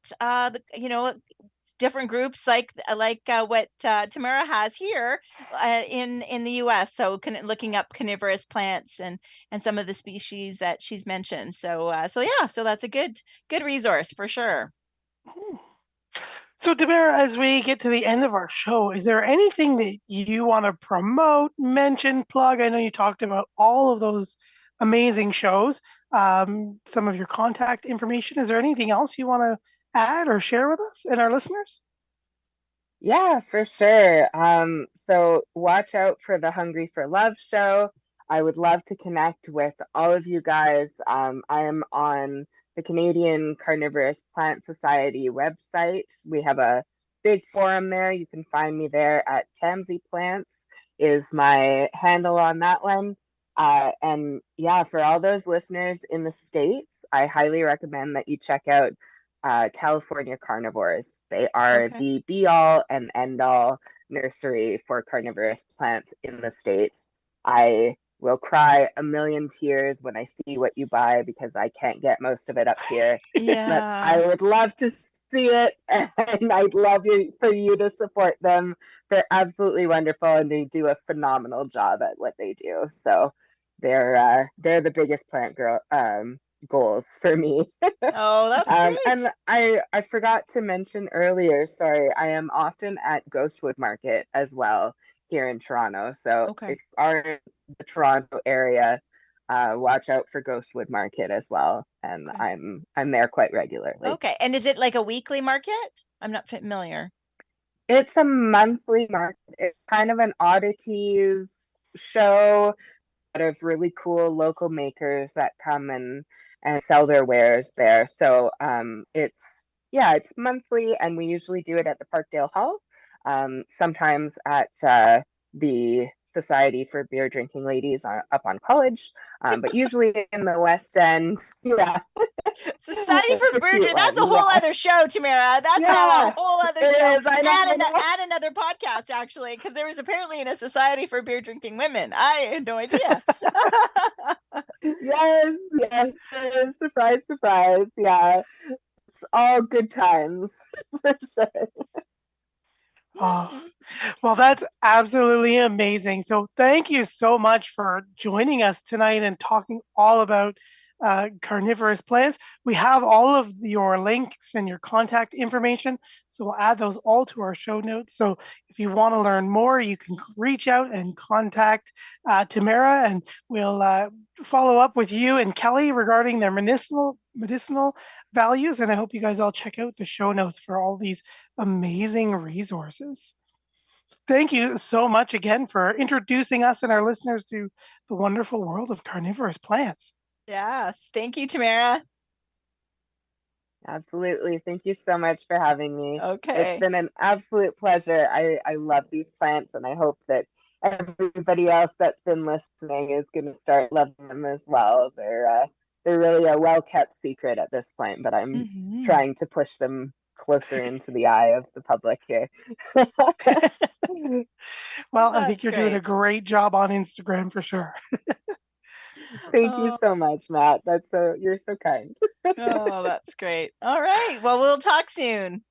different groups like what Tamara has here in the U.S. So looking up carnivorous plants and some of the species that she's mentioned. So that's a good resource for sure. So, Tamara, as we get to the end of our show, is there anything that you want to promote, mention, plug? I know you talked about all of those amazing shows, some of your contact information. Is there anything else you want to add or share with us and our listeners? Yeah, for sure. So watch out for the Hungry for Love show. I would love to connect with all of you guys. I am on the Canadian Carnivorous Plant Society website. We have a big forum there. You can find me there at Tamzy Plants is my handle on that one. And yeah, for all those listeners in the States, I highly recommend that you check out California Carnivores. They are the be all and end all nursery for carnivorous plants in the States. I will cry a million tears when I see what you buy because I can't get most of it up here. Yeah. But I would love to see it, and I'd love for you to support them. They're absolutely wonderful, and they do a phenomenal job at what they do. So they're the biggest plant goals for me. Oh, that's great. And I forgot to mention earlier, sorry, I am often at Ghostwood Market as well here in Toronto. So if you are in the Toronto area, watch out for Ghostwood Market as well. And I'm there quite regularly. Okay. And is it like a weekly market? I'm not familiar. It's a monthly market. It's kind of an oddities show of really cool local makers that come and sell their wares there. So it's monthly, and we usually do it at the Parkdale Hall. Sometimes at the Society for Beer Drinking Ladies up on College, but usually in the West End. Yeah. Society for Beer Drinking. That's a whole other show, Tamara. That's now a whole other show. And another podcast, actually, because there was apparently in a Society for Beer Drinking Women. I had no idea. Yes. Surprise, surprise. Yeah. It's all good times for sure. Oh, well, that's absolutely amazing. So thank you so much for joining us tonight and talking all about carnivorous plants. We have all of your links and your contact information, so we'll add those all to our show notes. So if you want to learn more, you can reach out and contact Tamara, and we'll follow up with you and Kelly regarding their medicinal values. And I hope you guys all check out the show notes for all these amazing resources. So thank you so much again for introducing us and our listeners to the wonderful world of carnivorous plants. Yes. Thank you, Tamara. Absolutely. Thank you so much for having me. Okay. It's been an absolute pleasure. I love these plants, and I hope that everybody else that's been listening is going to start loving them as well. They're really a well-kept secret at this point, but I'm trying to push them closer into the eye of the public here. Well, I think you're doing a great job on Instagram for sure. Thank you so much, Matt. You're so kind. Oh, that's great. All right. Well, we'll talk soon.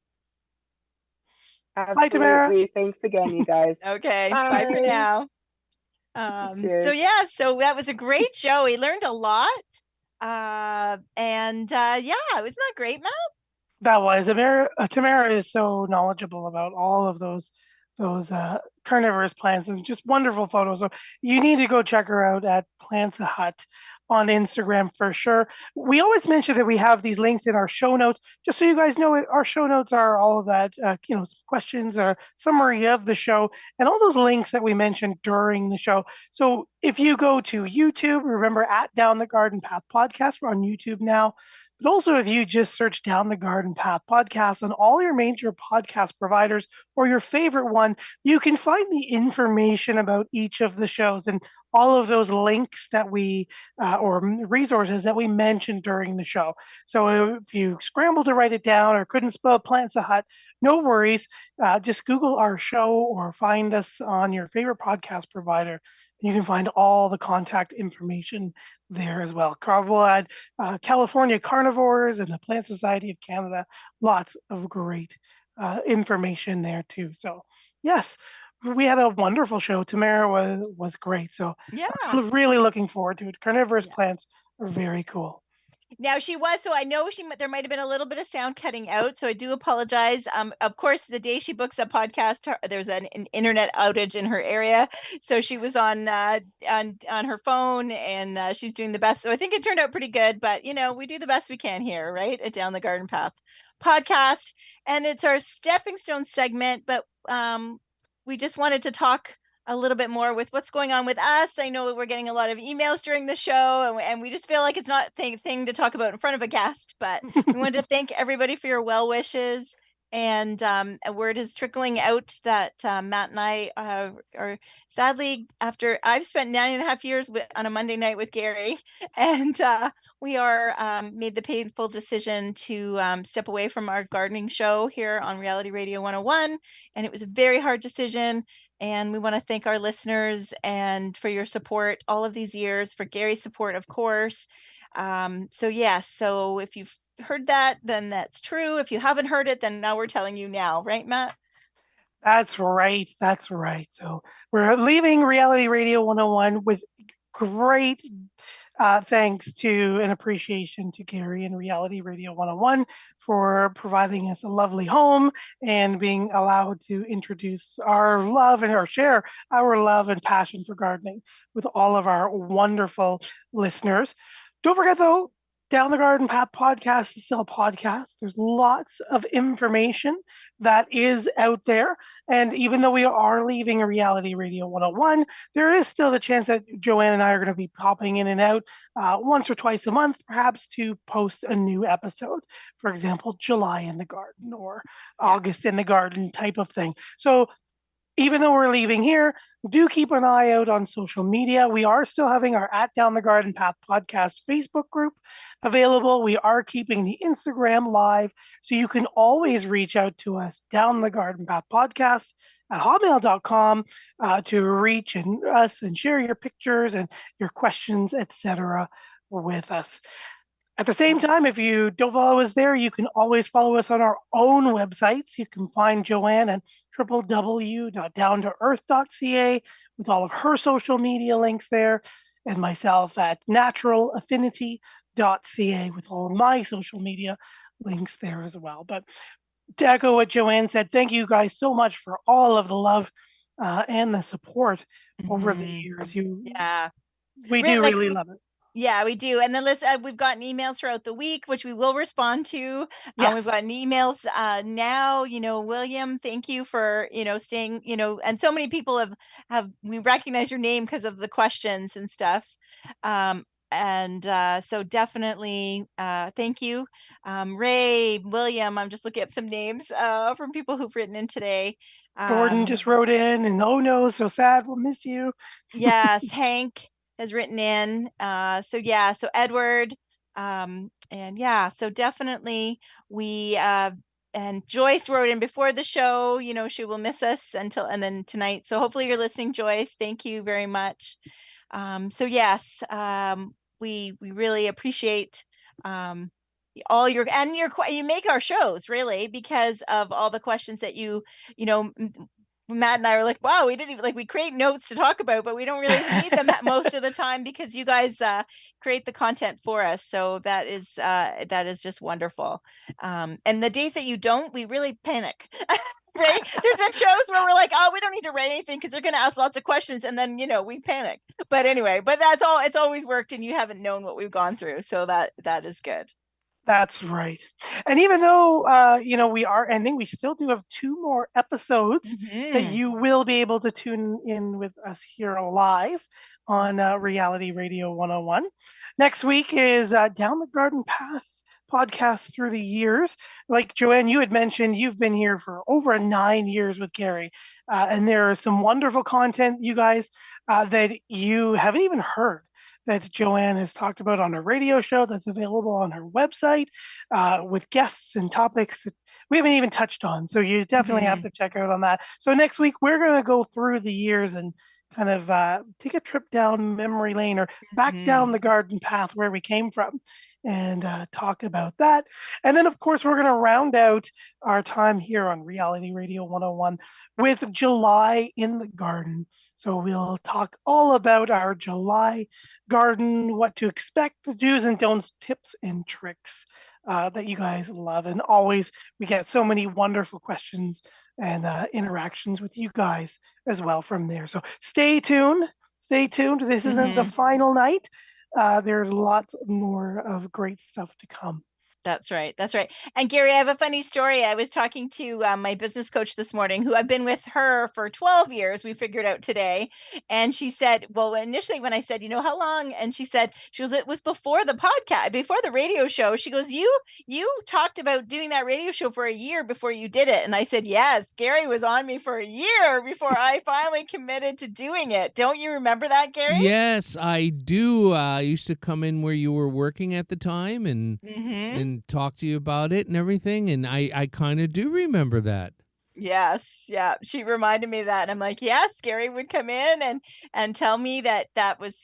Absolutely. Bye, Tamara. Thanks again, you guys. Okay. Bye for now. So that was a great show. We learned a lot. Wasn't that great, Matt? That was. Tamara is so knowledgeable about all of those carnivorous plants and just wonderful photos. So you need to go check her out at Plantzza Hut on Instagram for sure. We always mention that we have these links in our show notes, just so you guys know our show notes are all of that, some questions or summary of the show and all those links that we mentioned during the show. So if you go to YouTube, remember at Down the Garden Path Podcast, we're on YouTube now. But also, if you just search Down the Garden Path Podcast on all your major podcast providers or your favorite one, you can find the information about each of the shows and all of those links that we or resources that we mentioned during the show. So if you scrambled to write it down or couldn't spell Plantzza Hut, no worries. Just Google our show or find us on your favorite podcast provider. You can find all the contact information there as well. We'll add California Carnivores and the Plant Society of Canada. Lots of great information there too. So yes, we had a wonderful show. Tamara was great. So yeah, I'm really looking forward to it. Carnivorous plants are very cool. Now she was, so I know there might have been a little bit of sound cutting out, so I do apologize. Of course, the day she books a podcast, there's an internet outage in her area, so she was on her phone, and she's doing the best. So I think it turned out pretty good, but we do the best we can here, right, at Down the Garden Path podcast, and it's our stepping stone segment. But we just wanted to talk a little bit more with what's going on with us. I know we're getting a lot of emails during the show, and we just feel like it's not a thing to talk about in front of a guest, but we wanted to thank everybody for your well wishes. And a word is trickling out that Matt and I are sadly, after I've spent 9.5 years on a Monday night with Gary, and we are made the painful decision to step away from our gardening show here on Reality Radio 101. And it was a very hard decision. And we want to thank our listeners and for your support all of these years, for Gary's support, of course. So if you've heard that, then that's true. If you haven't heard it, then now we're telling you now, right, Matt? That's right. That's right. So we're leaving Reality Radio 101 with great thanks to and appreciation to Gary and Reality Radio 101 for providing us a lovely home and being allowed to introduce our love and or share our love and passion for gardening with all of our wonderful listeners. Don't forget though, Down the Garden Path podcast is still a podcast. There's lots of information that is out there. And even though we are leaving Reality Radio 101, there is still the chance that Joanne and I are going to be popping in and out once or twice a month, perhaps to post a new episode. For example, July in the Garden or August in the Garden type of thing. So even though we're leaving here, do keep an eye out on social media. We are still having our at Down the Garden Path podcast Facebook group available. We are keeping the Instagram live, so you can always reach out to us, Down the Garden Path podcast at hotmail.com, to reach us and share your pictures and your questions, etc. with us. At the same time, if you don't follow us there, you can always follow us on our own websites. You can find Joanne at www.downtoearth.ca with all of her social media links there, and myself at naturalaffinity.ca with all of my social media links there as well. But to echo what Joanne said, thank you guys so much for all of the love and the support over the years. We do really love it. Yeah, we do. And then we've gotten emails throughout the week, which we will respond to. Yes. We've gotten emails now, William, thank you for, staying, and so many people we recognize your name because of the questions and stuff. So definitely thank you. Ray, William, I'm just looking up some names from people who've written in today. Gordon just wrote in and oh no, so sad, we'll miss you. Yes, Hank has written in. So Edward, so definitely we and Joyce wrote in before the show, she will miss us and then tonight. So hopefully you're listening, Joyce. Thank you very much. We really appreciate all you make our shows really because of all the questions that Matt and I are like, wow, we didn't even we create notes to talk about, but we don't really need them most of the time because you guys create the content for us. So that is just wonderful. And the days that you don't, we really panic. Right? There's been shows where we're like, oh, we don't need to write anything because they're going to ask lots of questions, and then we panic. But anyway, that's all. It's always worked, and you haven't known what we've gone through, so that is good. That's right. And even though we are ending, we still do have 2 more episodes that you will be able to tune in with us here live on Reality Radio 101. Next week is Down the Garden Path podcast through the years. Like Joanne, you had mentioned, you've been here for over 9 years with Gary, and there is some wonderful content, you guys, that you haven't even heard that Joanne has talked about on her radio show that's available on her website with guests and topics that we haven't even touched on. So you definitely have to check out on that. So next week, we're going to go through the years and kind of take a trip down memory lane or back down the garden path where we came from and talk about that. And then, of course, we're going to round out our time here on Reality Radio 101 with July in the Garden. So we'll talk all about our July garden, what to expect, the do's and don'ts, tips and tricks that you guys love. And always, we get so many wonderful questions and interactions with you guys as well from there. So stay tuned. Stay tuned. This isn't the final night. There's lots more of great stuff to come. That's right. That's right. And Gary, I have a funny story. I was talking to my business coach this morning, who I've been with her for 12 years. We figured out today. And she said, well, initially when I said, how long? And she said, it was before the podcast, before the radio show. She goes, you talked about doing that radio show for a year before you did it. And I said, yes, Gary was on me for a year before I finally committed to doing it. Don't you remember that, Gary? Yes, I do. I used to come in where you were working at the time and talk to you about it and everything. And I kind of do remember that. Yes. Yeah. She reminded me of that. And I'm like, yes, Gary would come in and tell me that was,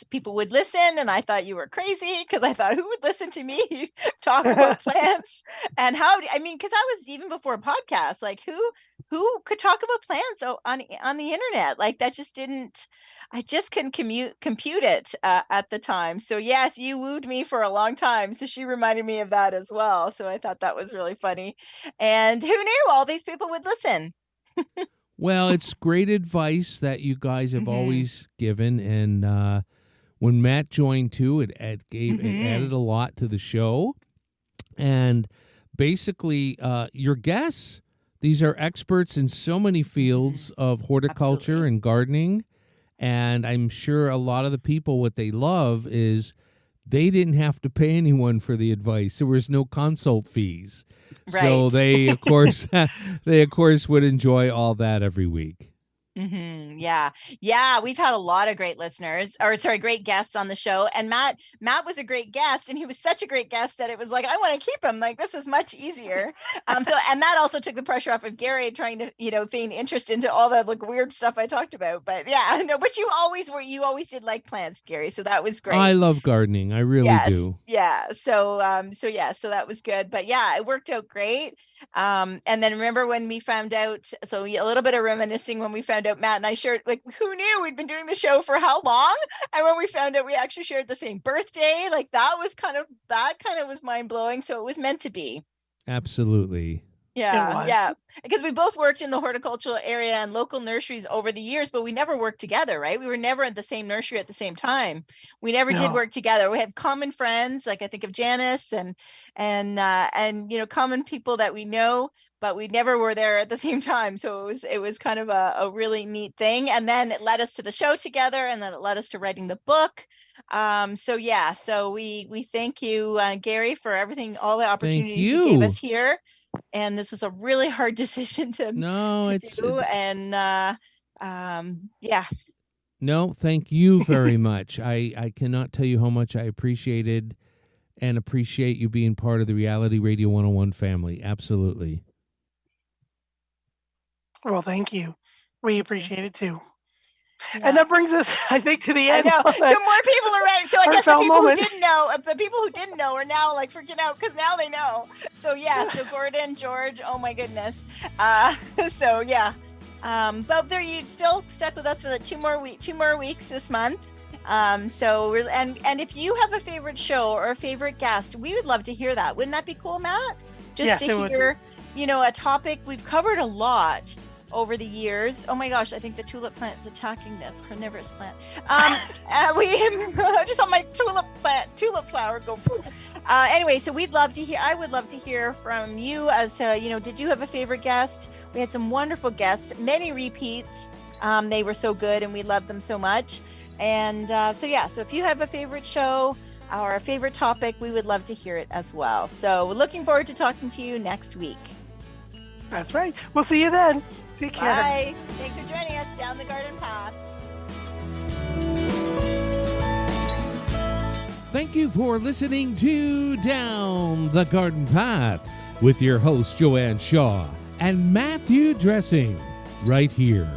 people would listen. And I thought you were crazy, because I thought, who would listen to me talk about plants? And because I was, even before a podcast, like who could talk about plants on the internet? Like that I just couldn't compute it at the time. So yes, you wooed me for a long time. So she reminded me of that as well. So I thought that was really funny. And who knew all these people would listen? Well, it's great advice that you guys have always given. And when Matt joined too, it added a lot to the show. And basically, your guests, these are experts in so many fields of horticulture and gardening. And I'm sure a lot of the people, what they love is they didn't have to pay anyone for the advice. There was no consult fees. Right. So they, of course, would enjoy all that every week. Yeah. We've had a lot of great great guests on the show. And Matt was a great guest, and he was such a great guest that it was like, I want to keep him. Like, this is much easier. And that also took the pressure off of Gary trying to, feign interest into all the weird stuff I talked about. But yeah, no, but you always did like plants, Gary. So that was great. I love gardening. I really do. Yeah. So that was good. But yeah, it worked out great. And then remember when we found out, so a little bit of reminiscing when we found out Matt and I shared, who knew we'd been doing the show for how long? And when we found out we actually shared the same birthday, that was mind blowing. So it was meant to be. Absolutely. Yeah. Because we both worked in the horticultural area and local nurseries over the years, but we never worked together, right? We were never at the same nursery at the same time. We never did work together. We had common friends, like I think of Janice and common people that we know, but we never were there at the same time. So it was kind of a really neat thing. And then it led us to the show together, and then it led us to writing the book. So we thank you, Gary, for everything, all the opportunities you gave us here. And this was a really hard decision to do. And No, thank you very much. I cannot tell you how much I appreciate you being part of the Reality Radio 101 family. Absolutely. Well, thank you. We appreciate it too. Yeah. And that brings us, I think, to the end. I know. So more people are ready. So I guess the people who didn't know are now freaking out, because now they know. So so Gordon, George, oh my goodness. But there, you still stuck with us for the 2 more weeks this month. And if you have a favorite show or a favorite guest, we would love to hear that. Wouldn't that be cool, Matt? Just to hear, a topic. We've covered a lot over the years. Oh my gosh, I think the tulip plant is attacking the carnivorous plant. We just on my tulip flower go. Anyway, so I would love to hear from you as to, did you have a favorite guest? We had some wonderful guests, many repeats. They were so good and we loved them so much. And so if you have a favorite show or a favorite topic, we would love to hear it as well. So we're looking forward to talking to you next week. That's right. We'll see you then. Take care. Bye. Thanks for joining us down the garden path. Thank you for listening to Down the Garden Path with your host, Joanne Shaw and Matthew Dressing, right here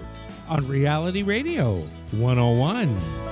on Reality Radio 101.